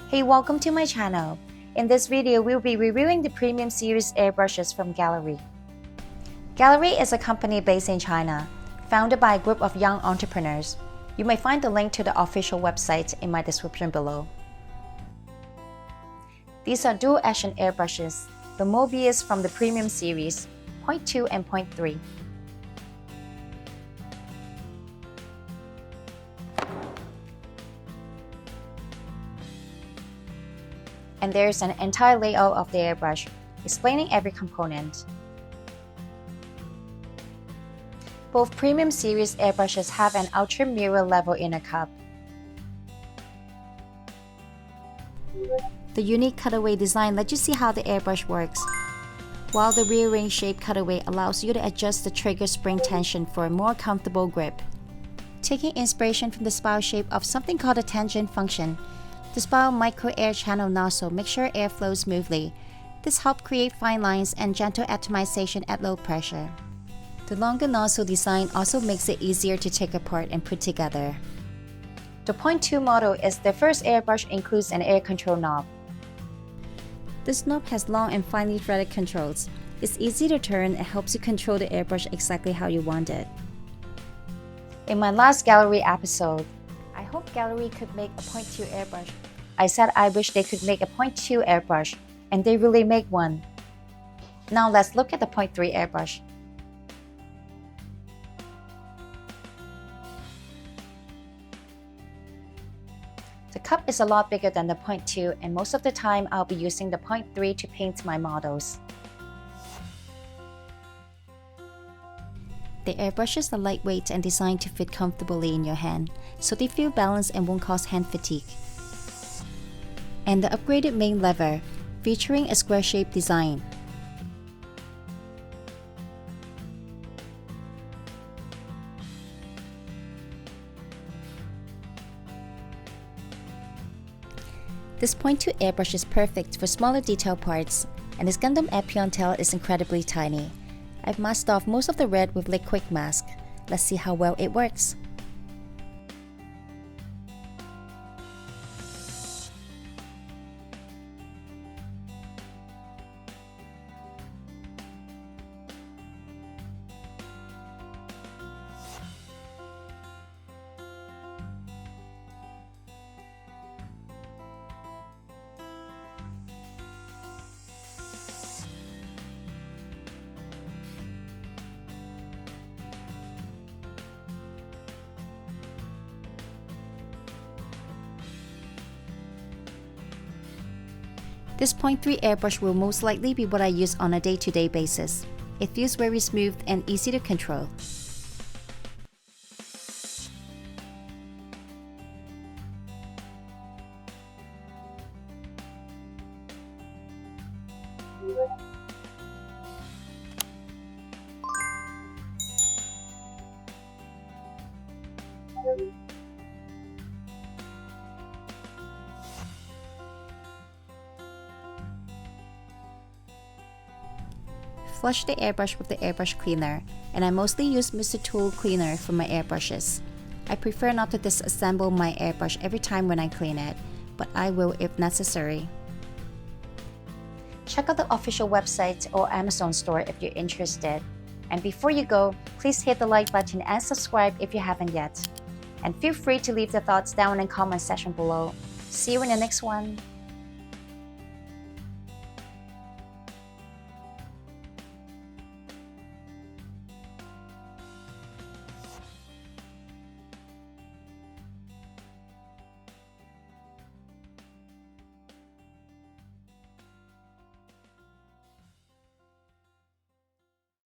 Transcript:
Hey, welcome to my channel. In this video, we'll be reviewing the Premium Series airbrushes from Gaahleri. Gaahleri is a company based in China, founded by a group of young entrepreneurs. You may find the link to the official website in my description below. These are dual action airbrushes, the Mobius from the Premium Series, 0.2 and 0.3. And there's an entire layout of the airbrush, explaining every component. Both Premium Series airbrushes have an ultra mirror level inner cup. The unique cutaway design lets you see how the airbrush works, while the rear-ring shape cutaway allows you to adjust the trigger spring tension for a more comfortable grip. Taking inspiration from the spiral shape of something called a tangent function, the spiral micro air channel nozzle makes sure air flows smoothly. This helps create fine lines and gentle atomization at low pressure. The longer nozzle design also makes it easier to take apart and put together. The 0.2 model is the first airbrush includes an air control knob. This knob has long and finely threaded controls. It's easy to turn and helps you control the airbrush exactly how you want it. In my last Gaahleri episode, I hope Gaahleri could make a 0.2 airbrush. I said I wish they could make a 0.2 airbrush, and they really make one. Now let's look at the 0.3 airbrush. The cup is a lot bigger than the 0.2, and most of the time I'll be using the 0.3 to paint my models. The airbrushes are lightweight and designed to fit comfortably in your hand, so they feel balanced and won't cause hand fatigue. And the upgraded main lever, featuring a square-shaped design. This 0.2 airbrush is perfect for smaller detail parts, and this Gundam Epion tail is incredibly tiny. I've masked off most of the red with liquid mask. Let's see how well it works. This 0.3 airbrush will most likely be what I use on a day-to-day basis. It feels very smooth and easy to control. Flush the airbrush with the airbrush cleaner, and I mostly use Mr. Tool cleaner for my airbrushes. I prefer not to disassemble my airbrush every time when I clean it, but I will if necessary. Check out the official website or Amazon store if you're interested. And before you go, please hit the like button and subscribe if you haven't yet. And feel free to leave the thoughts down in the comment section below. See you in the next one.